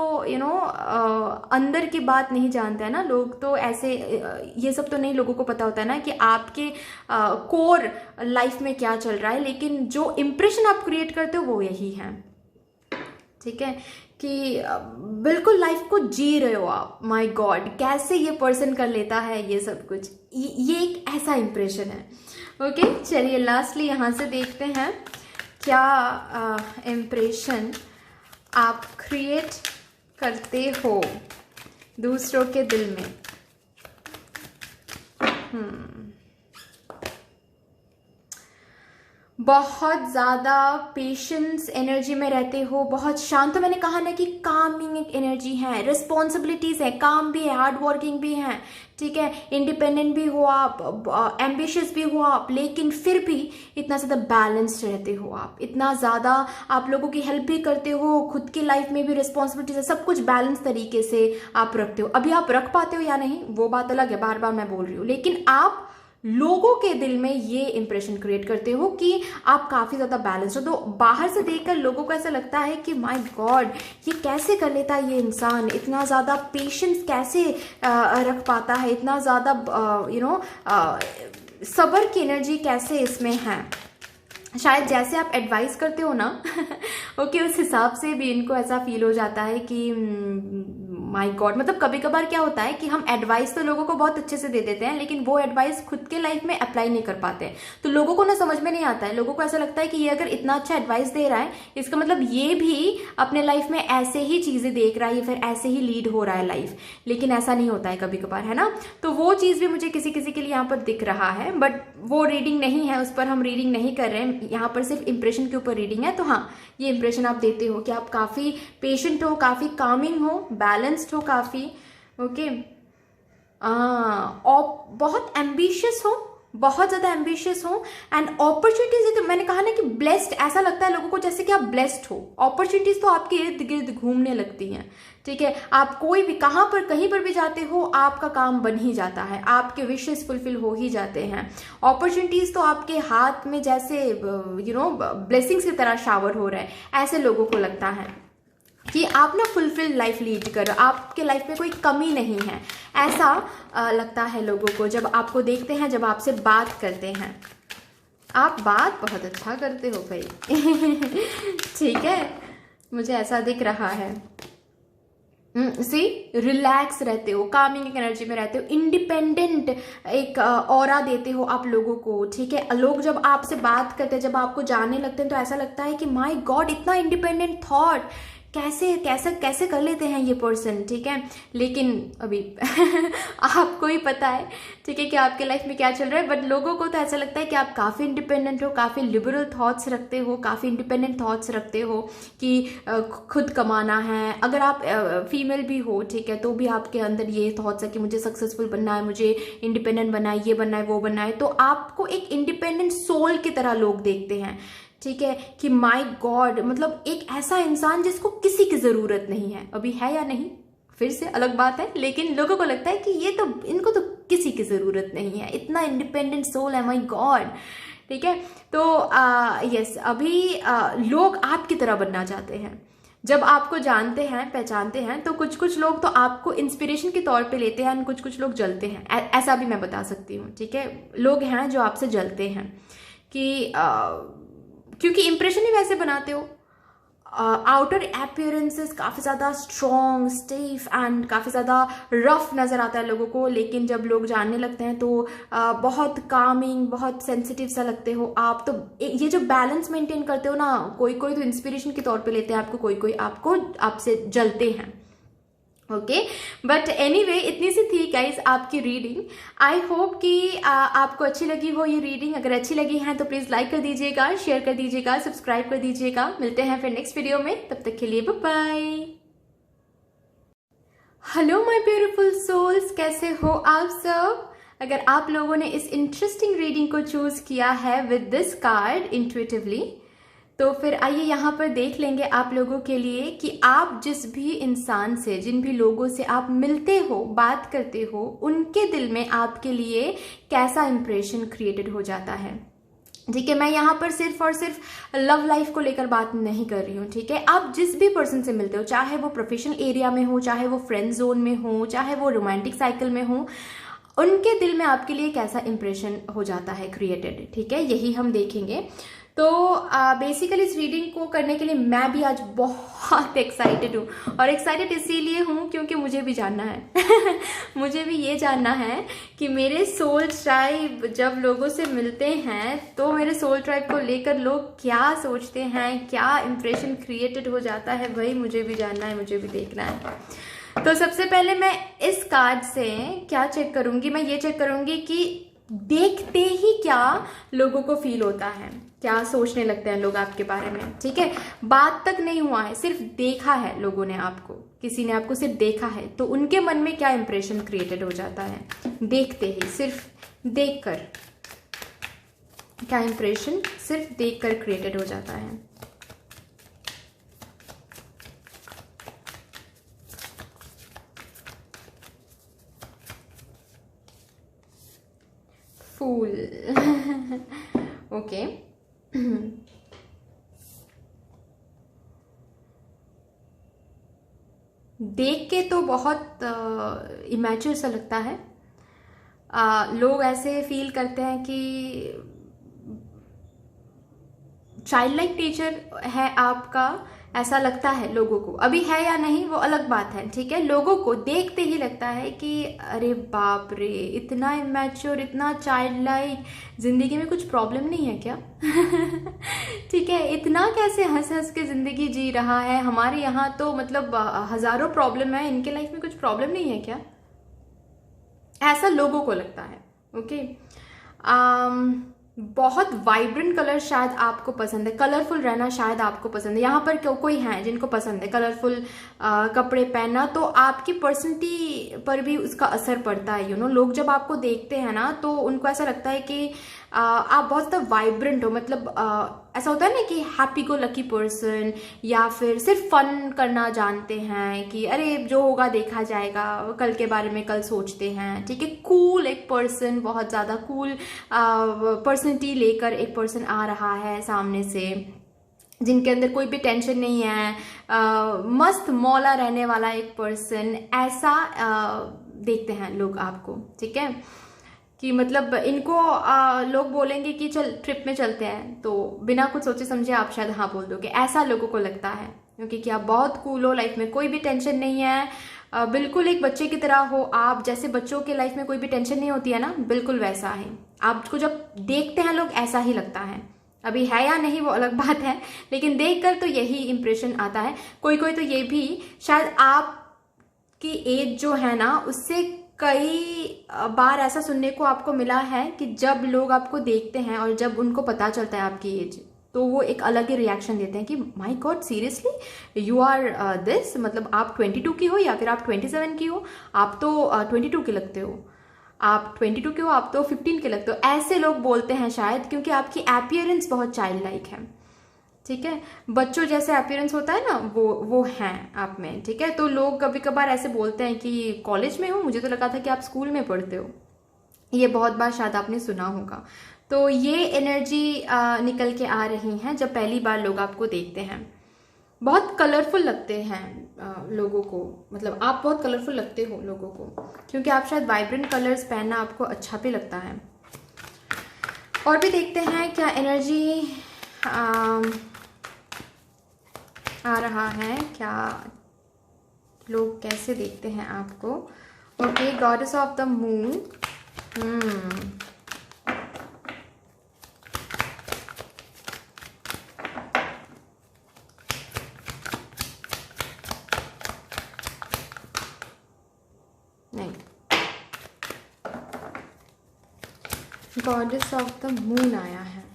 अंदर की बात नहीं जानते हैं ना, लोग तो ऐसे ये सब तो नहीं लोगों को पता होता है ना कि आपके कोर लाइफ में क्या चल रहा है, लेकिन जो इम्प्रेशन आप क्रिएट करते हो वो यही है, ठीक है, कि बिल्कुल लाइफ को जी रहे हो आप। माय गॉड कैसे ये पर्सन कर लेता है ये सब कुछ, ये एक ऐसा इम्प्रेशन है। ओके चलिए लास्टली यहाँ से देखते हैं क्या इम्प्रेशन आप क्रिएट करते हो दूसरों के दिल में। बहुत ज़्यादा पेशेंस एनर्जी में रहते हो, बहुत शांत, तो मैंने कहा ना कि कामिंग एक एनर्जी है, रिस्पॉन्सिबिलिटीज़ है, काम भी है, हार्ड वर्किंग भी है, ठीक है, इंडिपेंडेंट भी हो आप, एम्बिशियस भी हो आप, लेकिन फिर भी इतना ज़्यादा बैलेंस्ड रहते हो आप, इतना ज़्यादा आप लोगों की हेल्प भी करते हो, खुद की लाइफ में भी रिस्पॉन्सिबिलिटीज है, सब कुछ बैलेंस तरीके से आप रखते हो। अभी आप रख पाते हो या नहीं वो बात अलग है, बार बार मैं बोल रही हूँ, लेकिन आप लोगों के दिल में ये इंप्रेशन क्रिएट करते हो कि आप काफ़ी ज़्यादा बैलेंस्ड हो। तो बाहर से देखकर लोगों को ऐसा लगता है कि माय गॉड ये कैसे कर लेता है ये इंसान, इतना ज़्यादा पेशेंस कैसे रख पाता है, इतना ज़्यादा सब्र की एनर्जी कैसे इसमें है। शायद जैसे आप एडवाइस करते हो ना ओके, उस हिसाब से भी इनको ऐसा फील हो जाता है कि माय गॉड, मतलब कभी कभार क्या होता है कि हम एडवाइस तो लोगों को बहुत अच्छे से दे देते हैं, लेकिन वो एडवाइस खुद के लाइफ में अप्लाई नहीं कर पाते हैं, तो लोगों को ना समझ में नहीं आता है। लोगों को ऐसा लगता है कि ये अगर इतना अच्छा एडवाइस दे रहा है, इसका मतलब ये भी अपने लाइफ में ऐसे ही चीजें देख रहा है या फिर ऐसे ही लीड हो रहा है लाइफ, लेकिन ऐसा नहीं होता है कभी कभार, है ना। तो वो चीज भी मुझे किसी किसी के लिए यहाँ पर दिख रहा है, बट वो रीडिंग नहीं है, उस पर हम रीडिंग नहीं कर रहे हैं, यहाँ पर सिर्फ इंप्रेशन के ऊपर रीडिंग है। तो हाँ, ये इंप्रेशन आप देते हो कि आप काफी पेशेंट हो, काफी कामिंग हो, बैलेंस्ड हो काफी, ओके, और बहुत एम्बिशियस हो, बहुत ज्यादा एम्बिशियस हो, एंड अपॉर्चुनिटीज, तो मैंने कहा ना कि ब्लेस्ड, ऐसा लगता है लोगों को जैसे कि आप ब्लेस्ड हो, अपॉर्चुनिटीज तो आपके इर्द गिर्द घूमने लगती हैं, ठीक है। आप कोई भी कहाँ पर कहीं पर भी जाते हो, आपका काम बन ही जाता है, आपके विशेस फुलफिल हो ही जाते हैं, अपॉर्चुनिटीज तो आपके हाथ में जैसे ब्लेसिंग्स की तरह शावर हो रहा है, ऐसे लोगों को लगता है कि आप ना फुलफिल लाइफ लीड करो, आपके लाइफ में कोई कमी नहीं है, ऐसा लगता है लोगों को जब आपको देखते हैं, जब आपसे बात करते हैं। आप बात बहुत अच्छा करते हो भाई ठीक है, मुझे ऐसा दिख रहा है। सी रिलैक्स रहते हो, कामिंग एनर्जी में रहते हो, इंडिपेंडेंट एक ऑरा देते हो आप लोगों को, ठीक है। लोग जब आपसे बात करते हैं, जब आपको जानने लगते हैं, तो ऐसा लगता है कि माय गॉड, इतना इंडिपेंडेंट थॉट कैसे कैसे कैसे कर लेते हैं ये पर्सन, ठीक है। लेकिन अभी आपको ही पता है, ठीक है, कि आपके लाइफ में क्या चल रहा है, बट लोगों को तो ऐसा लगता है कि आप काफ़ी इंडिपेंडेंट हो, काफ़ी लिबरल थॉट्स रखते हो, काफ़ी इंडिपेंडेंट थॉट्स रखते हो कि खुद कमाना है। अगर आप फीमेल भी हो, ठीक है, तो भी आपके अंदर ये थॉट्स है कि मुझे सक्सेसफुल बनना है, मुझे इंडिपेंडेंट बनना है, ये बनना है, वो बनना है, तो आपको एक इंडिपेंडेंट सोल की तरह लोग देखते हैं, ठीक है, कि माय गॉड, मतलब एक ऐसा इंसान जिसको किसी की जरूरत नहीं है। अभी है या नहीं फिर से अलग बात है, लेकिन लोगों को लगता है कि ये तो, इनको तो किसी की जरूरत नहीं है, इतना इंडिपेंडेंट सोल है, माय गॉड, ठीक है। तो यस, अभी लोग आपकी तरह बनना चाहते हैं। जब आपको जानते हैं, पहचानते हैं, तो कुछ कुछ लोग तो आपको इंस्पिरेशन के तौर पे लेते हैं, कुछ कुछ लोग जलते हैं, ऐसा भी मैं बता सकती हूँ, ठीक है। लोग हैं जो आपसे जलते हैं कि क्योंकि इंप्रेशन ही वैसे बनाते हो। आउटर अपीयरेंसेस काफ़ी ज़्यादा स्ट्रॉन्ग, स्टीफ एंड काफ़ी ज़्यादा रफ नज़र आता है लोगों को, लेकिन जब लोग जानने लगते हैं तो बहुत कामिंग, बहुत सेंसिटिव सा लगते हो आप। तो ये जो बैलेंस मेंटेन करते हो ना, कोई कोई तो इंस्पिरेशन के तौर पे लेते हैं आपको, कोई कोई आपको आपसे जलते हैं, ओके। बट एनीवे, इतनी सी थी गाइज आपकी रीडिंग। आई होप कि आपको अच्छी लगी हो ये रीडिंग। अगर अच्छी लगी है तो प्लीज लाइक कर दीजिएगा, शेयर कर दीजिएगा, सब्सक्राइब कर दीजिएगा। मिलते हैं फिर नेक्स्ट वीडियो में, तब तक के लिए bye bye. Hello my beautiful souls, कैसे हो आप सब। अगर आप लोगों ने इस इंटरेस्टिंग रीडिंग को चूज किया है विद दिस कार्ड इंट्यूटिवली, तो फिर आइए यहाँ पर देख लेंगे आप लोगों के लिए कि आप जिस भी इंसान से, जिन भी लोगों से आप मिलते हो, बात करते हो, उनके दिल में आपके लिए कैसा इंप्रेशन क्रिएटेड हो जाता है, ठीक है। मैं यहाँ पर सिर्फ और सिर्फ लव लाइफ को लेकर बात नहीं कर रही हूँ, ठीक है। आप जिस भी पर्सन से मिलते हो, चाहे वो प्रोफेशनल एरिया में हो, चाहे वो फ्रेंड जोन में हो, चाहे वो रोमांटिक साइकिल में हो, उनके दिल में आपके लिए कैसा इंप्रेशन हो जाता है क्रिएटेड, ठीक है, यही हम देखेंगे। तो बेसिकली इस रीडिंग को करने के लिए मैं भी आज बहुत एक्साइटेड हूँ, और एक्साइटेड इसीलिए हूँ क्योंकि मुझे भी जानना है मुझे भी ये जानना है कि मेरे सोल ट्राइब जब लोगों से मिलते हैं तो मेरे सोल ट्राइब को लेकर लोग क्या सोचते हैं, क्या इंप्रेशन क्रिएटेड हो जाता है, भाई मुझे भी जानना है, मुझे भी देखना है। तो सबसे पहले मैं इस कार्ड से क्या चेक करूंगी, मैं ये चेक करूंगी कि देखते ही क्या लोगों को फील होता है, क्या सोचने लगते हैं लोग आपके बारे में, ठीक है। बात तक नहीं हुआ है, सिर्फ देखा है लोगों ने आपको, किसी ने आपको सिर्फ देखा है, तो उनके मन में क्या इंप्रेशन क्रिएटेड हो जाता है देखते ही, सिर्फ देखकर, क्या इंप्रेशन सिर्फ देखकर क्रिएटेड हो जाता है। फूल ओके देख के तो बहुत इमेच्योर सा लगता है। लोग ऐसे फील करते हैं कि चाइल्ड लाइक नेचर है आपका, ऐसा लगता है लोगों को। अभी है या नहीं वो अलग बात है, ठीक है। लोगों को देखते ही लगता है कि अरे बाप रे, इतना इमैच्योर, इतना चाइल्ड लाइक, जिंदगी में कुछ प्रॉब्लम नहीं है क्या? ठीक है, इतना कैसे हंस हंस के जिंदगी जी रहा है। हमारे यहाँ तो मतलब हजारों प्रॉब्लम है, इनके लाइफ में कुछ प्रॉब्लम नहीं है क्या? ऐसा लोगों को लगता है। ओके, बहुत वाइब्रेंट कलर शायद आपको पसंद है, कलरफुल रहना शायद आपको पसंद है। यहाँ पर कोई है जिनको पसंद है कलरफुल कपड़े पहनना, तो आपकी पर्सनैलिटी पर भी उसका असर पड़ता है। लोग जब आपको देखते हैं ना तो उनको ऐसा लगता है कि आप बहुत ज़्यादा वाइब्रेंट हो, मतलब ऐसा होता है ना कि हैप्पी गो लकी पर्सन, या फिर सिर्फ फन करना जानते हैं कि अरे जो होगा देखा जाएगा, कल के बारे में कल सोचते हैं, ठीक है। कूल एक पर्सन, बहुत ज़्यादा कूल पर्सनैलिटी लेकर एक पर्सन आ रहा है सामने से, जिनके अंदर कोई भी टेंशन नहीं है, मस्त मौला रहने वाला एक पर्सन, ऐसा देखते हैं लोग आपको, ठीक है। कि मतलब इनको लोग बोलेंगे कि चल ट्रिप में चलते हैं, तो बिना कुछ सोचे समझे आप शायद हाँ बोल दोगे, ऐसा लोगों को लगता है। क्योंकि आप बहुत कूल हो, लाइफ में कोई भी टेंशन नहीं है, बिल्कुल एक बच्चे की तरह हो आप। जैसे बच्चों के लाइफ में कोई भी टेंशन नहीं होती है ना, बिल्कुल वैसा है। आपको जब देखते हैं लोग ऐसा ही लगता है। अभी है या नहीं वो अलग बात है, लेकिन देखकर तो यही इंप्रेशन आता है। कोई कोई तो ये भी, शायद आपकी एज जो है ना उससे कई बार ऐसा सुनने को आपको मिला है कि जब लोग आपको देखते हैं और जब उनको पता चलता है आपकी एज, तो वो एक अलग ही रिएक्शन देते हैं कि my god seriously you are this, मतलब आप 22 की हो या फिर आप 27 की हो, आप तो 22 के लगते हो, आप 22 के हो, आप तो 15 के लगते हो। ऐसे लोग बोलते हैं शायद, क्योंकि आपकी अपीयरेंस बहुत चाइल्ड लाइक है, ठीक है। बच्चों जैसे अपीयरेंस होता है ना, वो हैं आप में, ठीक है। तो लोग कभी कभार ऐसे बोलते हैं कि कॉलेज में हो, मुझे तो लगा था कि आप स्कूल में पढ़ते हो। ये बहुत बार शायद आपने सुना होगा। तो ये एनर्जी निकल के आ रही हैं जब पहली बार लोग आपको देखते हैं। बहुत कलरफुल लगते हैं लोगों को, मतलब आप बहुत कलरफुल लगते हो लोगों को, क्योंकि आप शायद वाइब्रेंट कलर्स पहनना आपको अच्छा भी लगता है। और भी देखते हैं क्या एनर्जी आ रहा है, क्या लोग कैसे देखते हैं आपको। Okay, goddess of the moon. नहीं, गॉडेस ऑफ द मून आया है।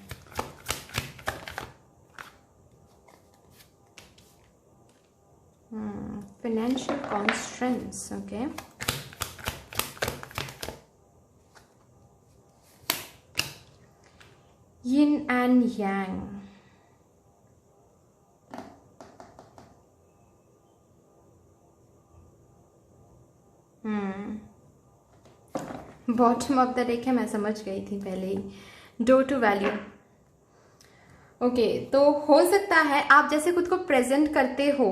Financial constraints, okay. Yin and yang. Bottom of the deck है, मैं समझ गई थी पहले ही। Due to value. ओके, तो हो सकता है आप जैसे खुद को प्रेजेंट करते हो,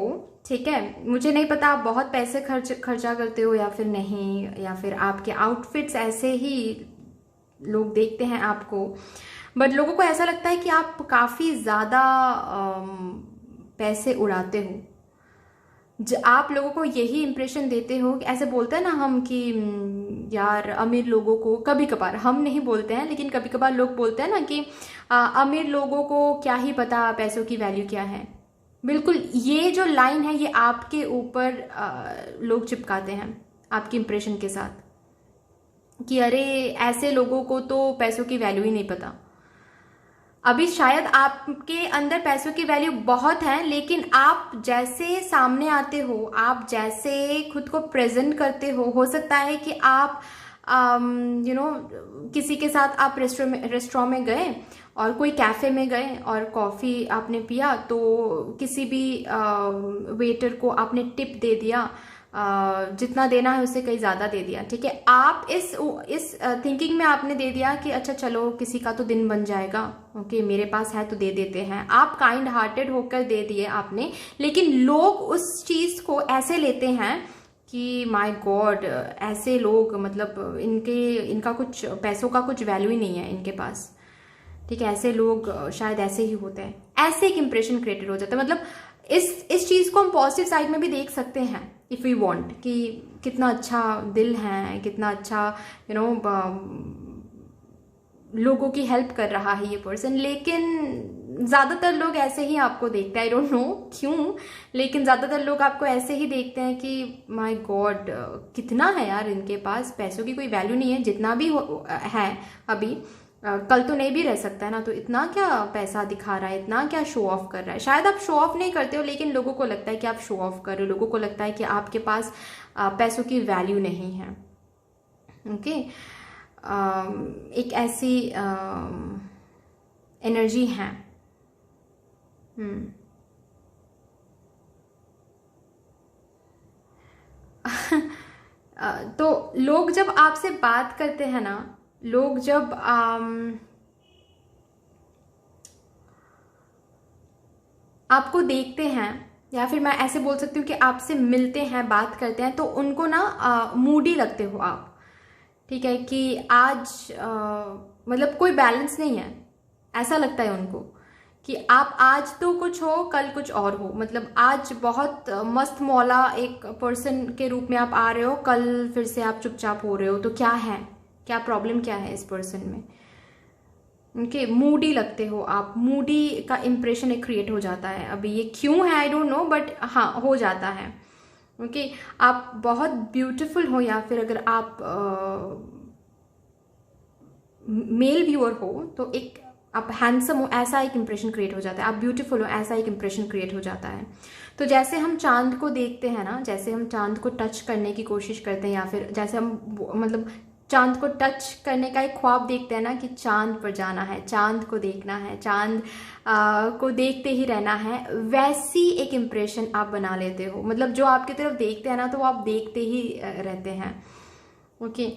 ठीक है। मुझे नहीं पता आप बहुत पैसे खर्चा करते हो या फिर नहीं, या फिर आपके आउटफिट्स ऐसे ही लोग देखते हैं आपको, बट लोगों को ऐसा लगता है कि आप काफ़ी ज़्यादा पैसे उड़ाते हो। आप लोगों को यही इंप्रेशन देते हो, ऐसे बोलते हैं ना हम कि यार अमीर लोगों को, कभी कभार हम नहीं बोलते हैं लेकिन कभी कभार लोग बोलते हैं ना कि अमीर लोगों को क्या ही पता पैसों की वैल्यू क्या है। बिल्कुल ये जो लाइन है ये आपके ऊपर लोग चिपकाते हैं आपकी इंप्रेशन के साथ कि अरे ऐसे लोगों को तो पैसों की वैल्यू ही नहीं पता। अभी शायद आपके अंदर पैसों की वैल्यू बहुत है, लेकिन आप जैसे सामने आते हो, आप जैसे खुद को प्रेजेंट करते हो सकता है कि आप किसी के साथ आप रेस्टोरेंट में गए और कोई कैफ़े में गए और कॉफ़ी आपने पिया, तो किसी भी वेटर को आपने टिप दे दिया, जितना देना है उससे कहीं ज़्यादा दे दिया, ठीक है। आप इस थिंकिंग में आपने दे दिया कि अच्छा चलो किसी का तो दिन बन जाएगा, ओके मेरे पास है तो दे देते हैं। आप काइंड हार्टेड होकर दे दिए आपने, लेकिन लोग उस चीज़ को ऐसे लेते हैं कि माय गॉड ऐसे लोग, मतलब इनका कुछ पैसों का कुछ वैल्यू ही नहीं है इनके पास, ठीक है, ऐसे लोग शायद ऐसे ही होते हैं, ऐसे एक इंप्रेशन क्रिएटेड हो जाता है। मतलब इस चीज को हम पॉजिटिव साइड में भी देख सकते हैं इफ वी वांट, कि कितना अच्छा दिल है, कितना अच्छा लोगों की हेल्प कर रहा है ये पर्सन। लेकिन ज़्यादातर लोग ऐसे ही आपको देखते हैं, आई डोंट नो क्यों, लेकिन ज़्यादातर लोग आपको ऐसे ही देखते हैं कि माय गॉड कितना है यार इनके पास, पैसों की कोई वैल्यू नहीं है, जितना भी है अभी कल तो नहीं भी रह सकता है ना, तो इतना क्या पैसा दिखा रहा है, इतना क्या शो ऑफ कर रहा है। शायद आप शो ऑफ नहीं करते हो, लेकिन लोगों को लगता है कि आप शो ऑफ कर रहे हो, लोगों को लगता है कि आपके पास पैसों की वैल्यू नहीं है। ओके, एक ऐसी एनर्जी है। तो लोग जब आपसे बात करते हैं ना, लोग जब आपको देखते हैं, या फिर मैं ऐसे बोल सकती हूँ कि आपसे मिलते हैं, बात करते हैं, तो उनको ना मूडी लगते हो आप। ठीक है, कि आज मतलब कोई बैलेंस नहीं है, ऐसा लगता है उनको कि आप आज तो कुछ हो, कल कुछ और हो। मतलब आज बहुत मस्त मौला एक पर्सन के रूप में आप आ रहे हो, कल फिर से आप चुपचाप हो रहे हो। तो क्या है, क्या प्रॉब्लम क्या है इस पर्सन में? उनके मूडी लगते हो आप, मूडी का इंप्रेशन एक क्रिएट हो जाता है। अभी ये क्यों है आई डोंट नो, बट हाँ हो जाता है। ओके, आप बहुत ब्यूटीफुल हो, या फिर अगर आप मेल व्यूअर हो तो एक आप हैंडसम हो, ऐसा एक इंप्रेशन क्रिएट हो जाता है। आप ब्यूटीफुल हो, ऐसा एक इंप्रेशन क्रिएट हो जाता है। तो जैसे हम चांद को देखते हैं ना, जैसे हम चांद को टच करने की कोशिश करते हैं, या फिर जैसे हम मतलब चांद को टच करने का एक ख्वाब देखते हैं ना, कि चांद पर जाना है, चांद को देखना है, चांद को देखते ही रहना है, वैसी एक इम्प्रेशन आप बना लेते हो। मतलब जो आपकी तरफ देखते हैं ना, तो वो आप देखते ही रहते हैं। ओके,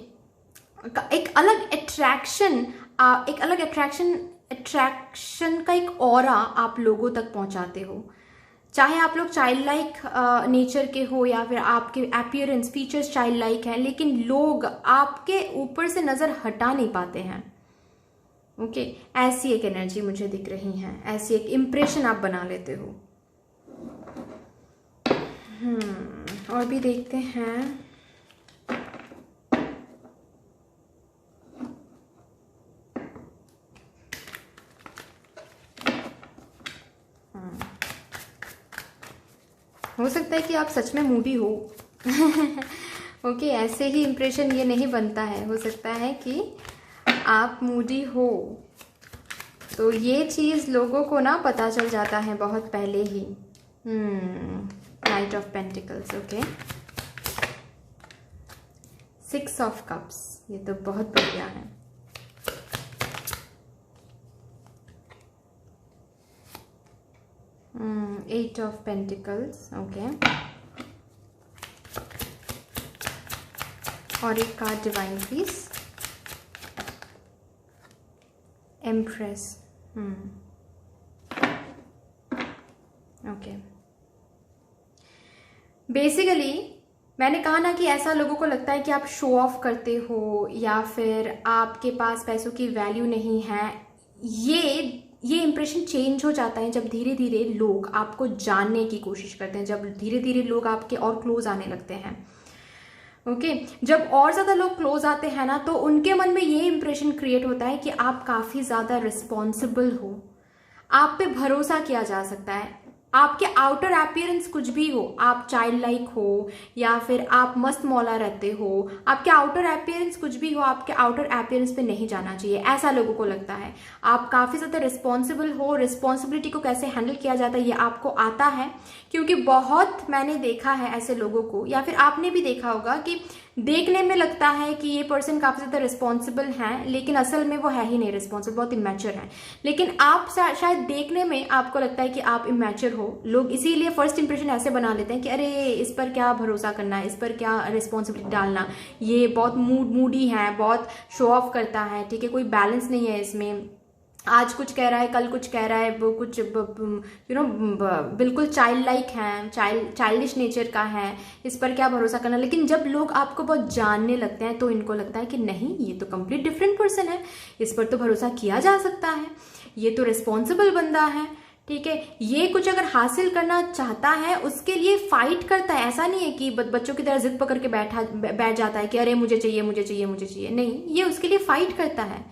एक अलग अट्रैक्शन, अट्रैक्शन का एक ऑरा आप लोगों तक पहुंचाते हो। चाहे आप लोग चाइल्ड लाइक नेचर के हो, या फिर आपके अपीयरेंस फीचर्स चाइल्ड लाइक हैं, लेकिन लोग आपके ऊपर से नजर हटा नहीं पाते हैं। ओके, ऐसी एक एनर्जी मुझे दिख रही है, ऐसी एक इंप्रेशन आप बना लेते हो। और भी देखते हैं। हो सकता है कि आप सच में मूडी हो। ओके, ऐसे ही इंप्रेशन ये नहीं बनता है। हो सकता है कि आप मूडी हो, तो ये चीज़ लोगों को ना पता चल जाता है बहुत पहले ही। Knight of pentacles, okay, 6 of cups, ये तो बहुत बढ़िया है। Eight of Pentacles, okay, और एक card divine please, empress. Okay, basically मैंने कहा ना कि ऐसा लोगों को लगता है कि आप शो ऑफ करते हो, या फिर आपके पास पैसों की वैल्यू नहीं है। ये इंप्रेशन चेंज हो जाता है जब धीरे धीरे लोग आपको जानने की कोशिश करते हैं, जब धीरे धीरे लोग आपके और क्लोज आने लगते हैं। ओके, जब और ज़्यादा लोग क्लोज आते हैं ना, तो उनके मन में ये इंप्रेशन क्रिएट होता है कि आप काफ़ी ज़्यादा रिस्पॉन्सिबल हो, आप पे भरोसा किया जा सकता है। आपके आउटर अपीयरेंस कुछ भी हो, आप चाइल्ड लाइक हो, या फिर आप मस्त मौला रहते हो, आपके आउटर अपीयरेंस कुछ भी हो, आपके आउटर अपीयरेंस पे नहीं जाना चाहिए, ऐसा लोगों को लगता है। आप काफ़ी ज़्यादा रिस्पॉन्सिबल हो, रिस्पॉन्सिबिलिटी को कैसे हैंडल किया जाता है ये आपको आता है। क्योंकि बहुत मैंने देखा है ऐसे लोगों को, या फिर आपने भी देखा होगा कि देखने में लगता है कि ये पर्सन काफ़ी ज़्यादा रिस्पॉन्सिबल हैं, लेकिन असल में वो है ही नहीं रिस्पॉन्सिबल, बहुत इमैच्योर है। लेकिन आप शायद देखने में आपको लगता है कि आप इमैच्योर हो। लोग इसीलिए फर्स्ट इंप्रेशन ऐसे बना लेते हैं कि अरे इस पर क्या भरोसा करना है, इस पर क्या रिस्पॉन्सिबिलिटी डालना, ये बहुत मूडी है, बहुत शो ऑफ करता है, ठीक है, कोई बैलेंस नहीं है इसमें, आज कुछ कह रहा है, कल कुछ कह रहा है, वो कुछ बिल्कुल चाइल्ड लाइक है, चाइल्डिश नेचर का है, इस पर क्या भरोसा करना। लेकिन जब लोग आपको बहुत जानने लगते हैं तो इनको लगता है कि नहीं, ये तो कंप्लीट डिफरेंट पर्सन है, इस पर तो भरोसा किया जा सकता है, ये तो रिस्पॉन्सिबल बंदा है, ठीक है, ये कुछ अगर हासिल करना चाहता है उसके लिए फाइट करता है। ऐसा नहीं है कि बच्चों की तरह जिद पकड़ के बैठ जाता है कि अरे मुझे चाहिए मुझे चाहिए मुझे चाहिए, नहीं, ये उसके लिए फाइट करता है,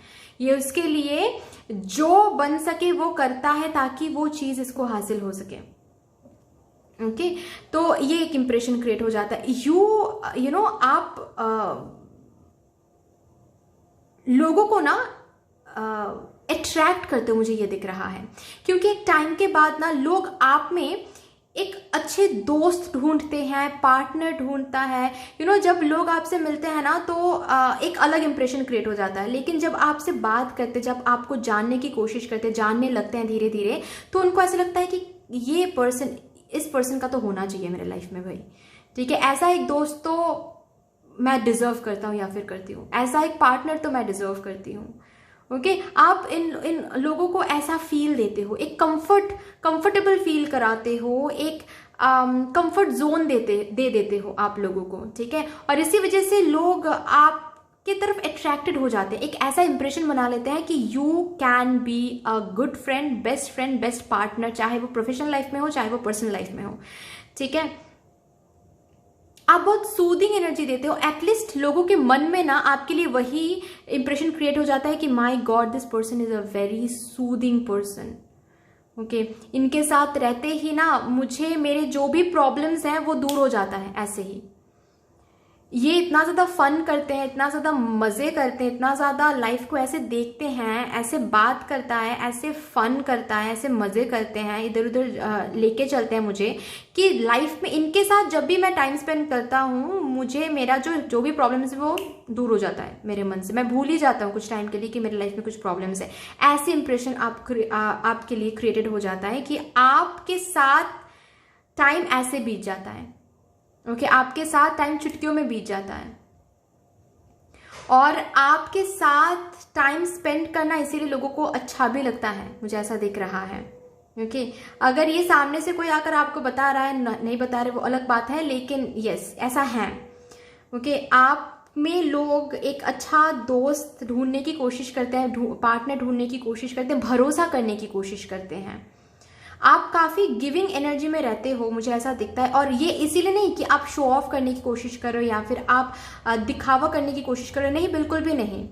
ये उसके लिए जो बन सके वो करता है ताकि वो चीज इसको हासिल हो सके। ओके, तो ये एक इंप्रेशन क्रिएट हो जाता है। यू नो आप लोगों को ना अट्रैक्ट करते हो, मुझे ये दिख रहा है, क्योंकि एक टाइम के बाद ना लोग आप में एक अच्छे दोस्त ढूंढते हैं, पार्टनर ढूंढता है। जब लोग आपसे मिलते हैं ना तो एक अलग इंप्रेशन क्रिएट हो जाता है, लेकिन जब आपसे बात करते, जब आपको जानने की कोशिश करते, जानने लगते हैं धीरे धीरे, तो उनको ऐसा लगता है कि ये पर्सन, इस पर्सन का तो होना चाहिए मेरे लाइफ में भाई, ठीक है, ऐसा एक दोस्त तो मैं डिजर्व करता हूँ या फिर करती हूँ, ऐसा एक पार्टनर तो मैं डिजर्व करती हूँ। ओके, आप इन लोगों को ऐसा फील देते हो, एक कंफर्टेबल फील कराते हो, एक कंफर्ट जोन दे देते हो आप लोगों को, ठीक है, और इसी वजह से लोग आपके तरफ अट्रैक्टेड हो जाते हैं, एक ऐसा इंप्रेशन बना लेते हैं कि you can be a good friend, best partner, चाहे वो प्रोफेशनल लाइफ में हो चाहे वो पर्सनल लाइफ में हो, ठीक है। आप बहुत सूदिंग एनर्जी देते हो, एटलीस्ट लोगों के मन में ना आपके लिए वही इंप्रेशन क्रिएट हो जाता है कि my god this person is a very soothing person. Okay, इनके साथ रहते ही ना मुझे मेरे जो भी प्रॉब्लम्स हैं वो दूर हो जाता है। ऐसे ही ये इतना ज़्यादा फन करते हैं, इतना ज़्यादा मज़े करते हैं, इतना ज़्यादा लाइफ को ऐसे देखते हैं, ऐसे बात करता है, ऐसे फन करता है, ऐसे मज़े करते हैं, इधर उधर लेके चलते हैं मुझे, कि लाइफ में इनके साथ जब भी मैं टाइम स्पेंड करता हूँ मुझे मेरा जो भी प्रॉब्लम्स है वो दूर हो जाता है मेरे मन से, मैं भूल ही जाता हूँ कुछ टाइम के लिए कि मेरे लाइफ में कुछ प्रॉब्लम्स है। ऐसे इंप्रेशन आपके लिए क्रिएटेड हो जाता है कि आपके साथ टाइम ऐसे बीत जाता है। ओके, आपके साथ टाइम चुटकियों में बीत जाता है, और आपके साथ टाइम स्पेंड करना इसीलिए लोगों को अच्छा भी लगता है, मुझे ऐसा दिख रहा है। ओके, अगर ये सामने से कोई आकर आपको बता रहा है, नहीं बता रहे, वो अलग बात है, लेकिन यस ऐसा है। ओके, आप में लोग एक अच्छा दोस्त ढूंढने की कोशिश करते हैं, पार्टनर ढूंढने की कोशिश करते हैं, भरोसा करने की कोशिश करते हैं। आप काफ़ी गिविंग एनर्जी में रहते हो, मुझे ऐसा दिखता है, और ये इसीलिए नहीं कि आप शो ऑफ करने की कोशिश करो या फिर आप दिखावा करने की कोशिश करो, नहीं, बिल्कुल भी नहीं।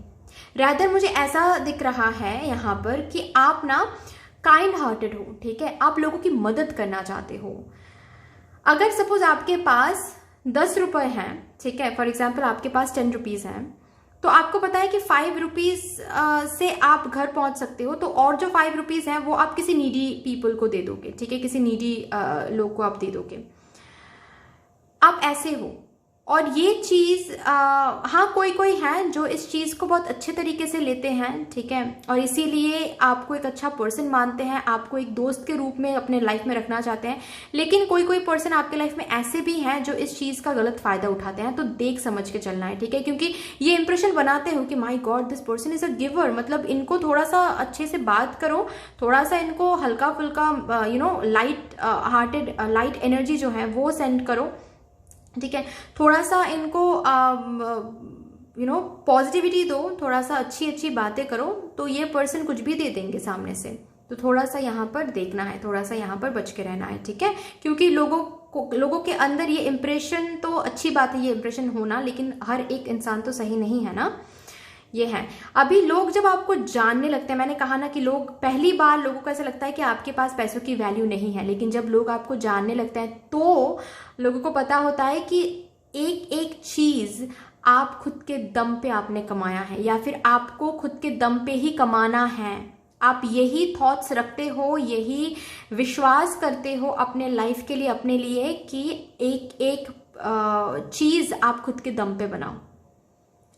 रैदर मुझे ऐसा दिख रहा है यहाँ पर कि आप ना काइंड हार्टेड हो, ठीक है, आप लोगों की मदद करना चाहते हो। अगर सपोज आपके पास 10 रुपये हैं, ठीक है, फॉर एग्जाम्पल आपके पास 10 रुपीज़ हैं, तो आपको पता है कि 5 रुपीज़ से आप घर पहुंच सकते हो, तो और जो 5 रुपीज़ हैं वो आप किसी नीडी पीपल को दे दोगे, ठीक है, किसी नीडी लोग को आप दे दोगे। आप ऐसे हो, और ये चीज़ हाँ कोई है जो इस चीज़ को बहुत अच्छे तरीके से लेते हैं, ठीक है, और इसीलिए आपको एक अच्छा पर्सन मानते हैं, आपको एक दोस्त के रूप में अपने लाइफ में रखना चाहते हैं। लेकिन कोई पर्सन आपके लाइफ में ऐसे भी हैं जो इस चीज़ का गलत फायदा उठाते हैं, तो देख समझ के चलना है, ठीक है, क्योंकि ये इंप्रेशन बनाते हो कि my god this person is a giver, मतलब इनको थोड़ा सा अच्छे से बात करो, थोड़ा सा इनको हल्का फुल्का लाइट हार्टेड लाइट एनर्जी जो है वो सेंड करो, ठीक है, थोड़ा सा इनको पॉजिटिविटी दो, थोड़ा सा अच्छी बातें करो, तो ये पर्सन कुछ भी दे देंगे सामने से। तो थोड़ा सा यहाँ पर देखना है, थोड़ा सा यहाँ पर बच के रहना है, ठीक है, क्योंकि लोगों के अंदर ये इंप्रेशन, तो अच्छी बात है ये इंप्रेशन होना, लेकिन हर एक इंसान तो सही नहीं है ना, ये है। अभी लोग जब आपको जानने लगते हैं, मैंने कहा ना कि लोग पहली बार लोगों को ऐसा लगता है कि आपके पास पैसों की वैल्यू नहीं है, लेकिन जब लोग आपको जानने लगते हैं तो लोगों को पता होता है कि एक चीज आप खुद के दम पे आपने कमाया है, या फिर आपको खुद के दम पे ही कमाना है। आप यही थॉट्स रखते हो, यही विश्वास करते हो अपने लाइफ के लिए, अपने लिए, कि एक चीज आप खुद के दम पे बनाओ।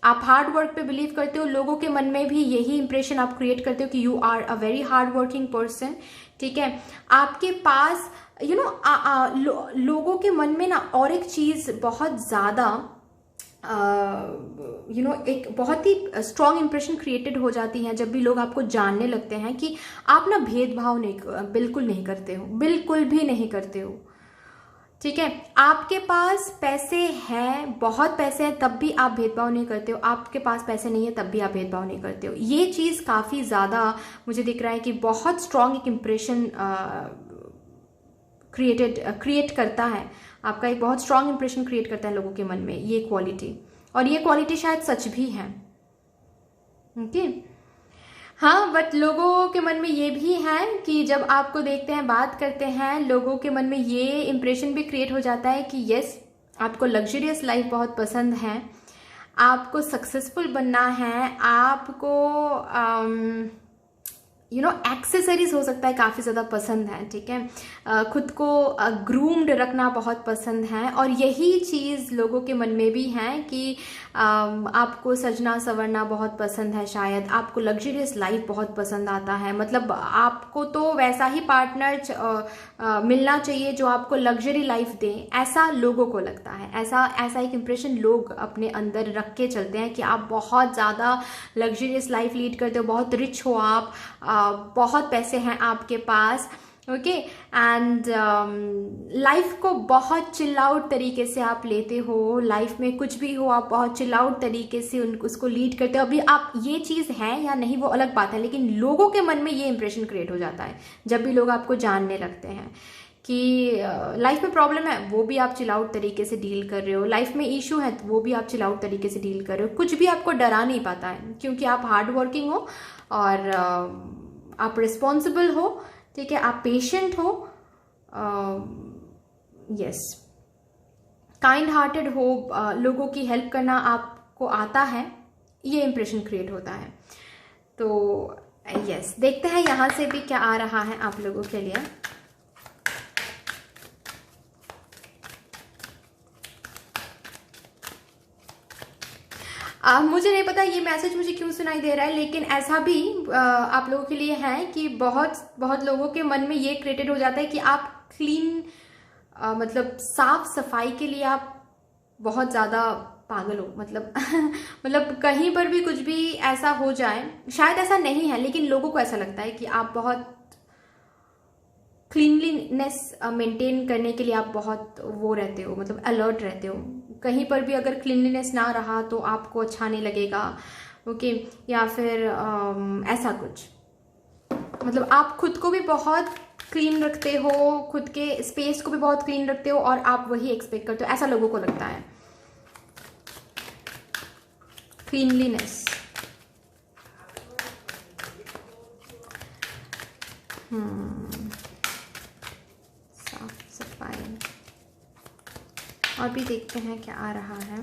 आप हार्ड वर्क पे बिलीव करते हो, लोगों के मन में भी यही इंप्रेशन आप क्रिएट करते हो कि you are a very hard working person, ठीक है। आपके पास लोगों के मन में ना और एक चीज बहुत ज्यादा एक बहुत ही स्ट्रॉन्ग इंप्रेशन क्रिएटेड हो जाती है जब भी लोग आपको जानने लगते हैं कि आप ना भेदभाव नहीं, बिल्कुल नहीं करते हो, बिल्कुल भी नहीं करते हो। ठीक है, आपके पास पैसे हैं, बहुत पैसे हैं, तब भी आप भेदभाव नहीं करते हो। आपके पास पैसे नहीं है तब भी आप भेदभाव नहीं करते हो। ये चीज़ काफ़ी ज़्यादा मुझे दिख रहा है कि बहुत स्ट्रॉन्ग एक इम्प्रेशन क्रिएट करता है, आपका एक बहुत स्ट्रॉन्ग इंप्रेशन क्रिएट करता है लोगों के मन में ये क्वालिटी। और ये क्वालिटी शायद सच भी है। ओके, हाँ, बट लोगों के मन में ये भी है कि जब आपको देखते हैं, बात करते हैं, लोगों के मन में ये इंप्रेशन भी क्रिएट हो जाता है कि यस, आपको लग्जरियस लाइफ बहुत पसंद है, आपको सक्सेसफुल बनना है, आपको एक्सेसरीज हो सकता है काफ़ी ज़्यादा पसंद है। ठीक है, खुद को ग्रूम्ड रखना बहुत पसंद है। और यही चीज़ लोगों के मन में भी है कि आपको सजना संवरना बहुत पसंद है, शायद आपको लग्जरियस लाइफ बहुत पसंद आता है। मतलब आपको तो वैसा ही पार्टनर मिलना चाहिए जो आपको लग्जरी लाइफ दे, ऐसा लोगों को लगता है। ऐसा एक इम्प्रेशन लोग अपने अंदर रख के चलते हैं कि आप बहुत ज़्यादा लग्जरियस लाइफ लीड करते हो, बहुत रिच हो आप, बहुत पैसे हैं आपके पास। ओके, एंड लाइफ को बहुत चिल आउट तरीके से आप लेते हो, लाइफ में कुछ भी हो आप बहुत चिल आउट तरीके से उसको लीड करते हो। अभी आप ये चीज़ है या नहीं वो अलग बात है, लेकिन लोगों के मन में ये इंप्रेशन क्रिएट हो जाता है जब भी लोग आपको जानने लगते हैं कि लाइफ में प्रॉब्लम है वो भी आप चिल आउट तरीके से डील कर रहे हो, लाइफ में इशू है तो वो भी आप चिल आउट तरीके से डील कर रहे हो। कुछ भी आपको डरा नहीं पाता है क्योंकि आप हार्ड वर्किंग हो और आप रिस्पॉन्सिबल हो। ठीक है, आप पेशेंट हो, यस, काइंड हार्टेड हो, लोगों की हेल्प करना आपको आता है, ये इंप्रेशन क्रिएट होता है। तो यस, देखते हैं यहाँ से भी क्या आ रहा है आप लोगों के लिए। मुझे नहीं पता ये मैसेज मुझे क्यों सुनाई दे रहा है, लेकिन ऐसा भी आप लोगों के लिए है कि बहुत बहुत लोगों के मन में ये क्रिएटेड हो जाता है कि आप क्लीन, मतलब साफ सफाई के लिए आप बहुत ज़्यादा पागल हो। मतलब मतलब कहीं पर भी कुछ भी ऐसा हो जाए, शायद ऐसा नहीं है लेकिन लोगों को ऐसा लगता है कि आप बहुत क्लीनलीनेस मेंटेन करने के लिए आप बहुत वो रहते हो, मतलब अलर्ट रहते हो। कहीं पर भी अगर क्लीनलीनेस ना रहा तो आपको अच्छा नहीं लगेगा। ओके, या फिर ऐसा कुछ, मतलब आप खुद को भी बहुत क्लीन रखते हो, खुद के स्पेस को भी बहुत क्लीन रखते हो और आप वही एक्सपेक्ट करते हो, ऐसा लोगों को लगता है। क्लीनलीनेस, साफ सफाई। और भी देखते हैं क्या आ रहा है।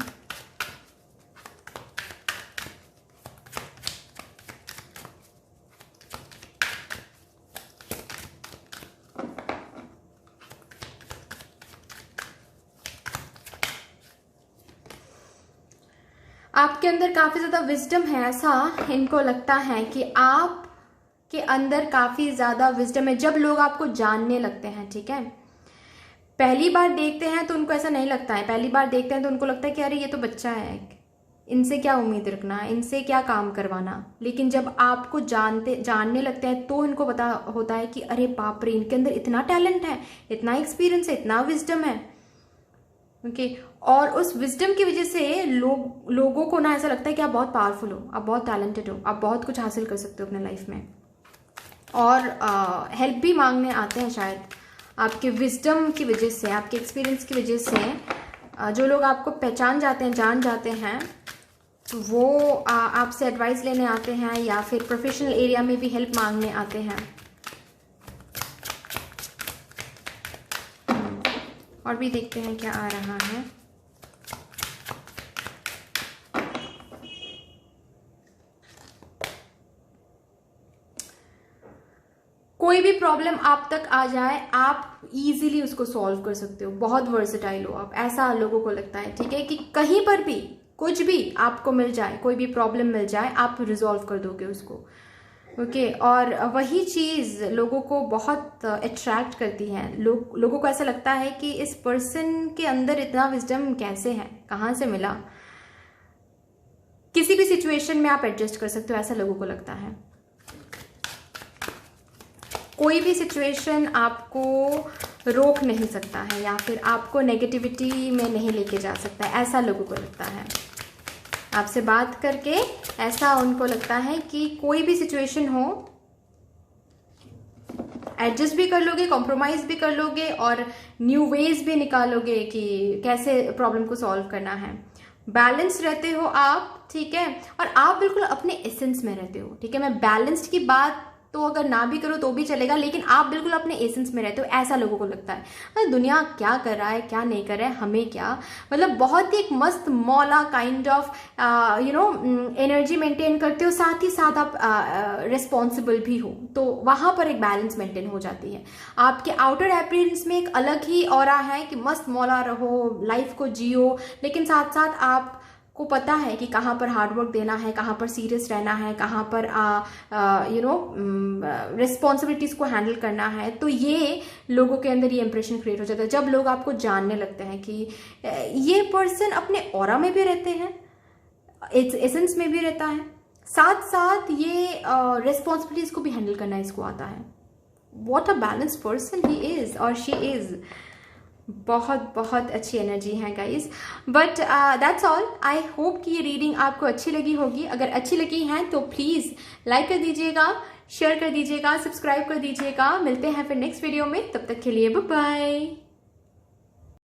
आपके अंदर काफ़ी ज़्यादा विजडम है, ऐसा इनको लगता है कि आप के अंदर काफ़ी ज़्यादा विजडम है। जब लोग आपको जानने लगते हैं, ठीक है, पहली बार देखते हैं तो उनको ऐसा नहीं लगता है, पहली बार देखते हैं तो उनको लगता है कि अरे ये तो बच्चा है, इनसे क्या उम्मीद रखना, इनसे क्या काम करवाना। लेकिन जब आपको जानने लगते हैं तो इनको पता होता है कि अरे बाप रे, इनके अंदर इतना टैलेंट है, इतना एक्सपीरियंस है, इतना विजडम है। ओके, और उस विजडम की वजह से लोगों को ना ऐसा लगता है कि आप बहुत पावरफुल हो, आप बहुत टैलेंटेड हो, आप बहुत कुछ हासिल कर सकते हो अपने लाइफ में। और हेल्प भी मांगने आते हैं शायद आपके विजडम की वजह से, आपके एक्सपीरियंस की वजह से। जो लोग आपको पहचान जाते हैं, जान जाते हैं, वो आपसे एडवाइस लेने आते हैं या फिर प्रोफेशनल एरिया में भी हेल्प मांगने आते हैं। और भी देखते हैं क्या आ रहा है। कोई भी प्रॉब्लम आप तक आ जाए, आप इजीली उसको सॉल्व कर सकते हो, बहुत वर्सेटाइल हो आप, ऐसा लोगों को लगता है। ठीक है, कि कहीं पर भी कुछ भी आपको मिल जाए, कोई भी प्रॉब्लम मिल जाए, आप रिजॉल्व कर दोगे उसको। ओके, और वही चीज़ लोगों को बहुत अट्रैक्ट करती है। लोगों को ऐसा लगता है कि इस पर्सन के अंदर इतना विजडम कैसे है, कहाँ से मिला। किसी भी सिचुएशन में आप एडजस्ट कर सकते हो, ऐसा लोगों को लगता है। कोई भी सिचुएशन आपको रोक नहीं सकता है या फिर आपको नेगेटिविटी में नहीं लेके जा सकता है, ऐसा लोगों को लगता है। आपसे बात करके ऐसा उनको लगता है कि कोई भी सिचुएशन हो एडजस्ट भी कर लोगे, कॉम्प्रोमाइज भी कर लोगे और न्यू वेज भी निकालोगे कि कैसे प्रॉब्लम को सॉल्व करना है। बैलेंस रहते हो आप, ठीक है, और आप बिल्कुल अपने एसेंस में रहते हो, ठीक है। मैं बैलेंस्ड की बात तो अगर ना भी करो तो भी चलेगा, लेकिन आप बिल्कुल अपने एसेंस में रहते हो, ऐसा लोगों को लगता है। मतलब दुनिया क्या कर रहा है क्या नहीं कर रहा है, हमें क्या, मतलब बहुत ही एक मस्त मौला काइंड ऑफ एनर्जी मेंटेन करते हो, साथ ही साथ आप रिस्पॉन्सिबल भी हो, तो वहां पर एक बैलेंस मेंटेन हो जाती है। आपके आउटर अपीयरेंस में एक अलग ही ऑरा है कि मस्त मौला रहो, लाइफ को जियो, लेकिन साथ साथ आप को पता है कि कहाँ पर हार्डवर्क देना है, कहाँ पर सीरियस रहना है, कहाँ पर रिस्पॉन्सिबिलिटीज़ को हैंडल करना है। तो ये लोगों के अंदर ये इंप्रेशन क्रिएट हो जाता है जब लोग आपको जानने लगते हैं कि ये पर्सन अपने ऑरा में भी रहते हैं, एसेंस में भी रहता है, साथ साथ ये रिस्पॉन्सिबिलिटीज़ को भी हैंडल करना इसको आता है। What a balanced person he is और शी इज़। बहुत बहुत अच्छी एनर्जी है guys, but that's all. I hope कि ये रीडिंग आपको अच्छी लगी होगी। अगर अच्छी लगी है तो प्लीज़ लाइक कर दीजिएगा, शेयर कर दीजिएगा, सब्सक्राइब कर दीजिएगा। मिलते हैं फिर नेक्स्ट वीडियो में, तब तक के लिए बाय बाय।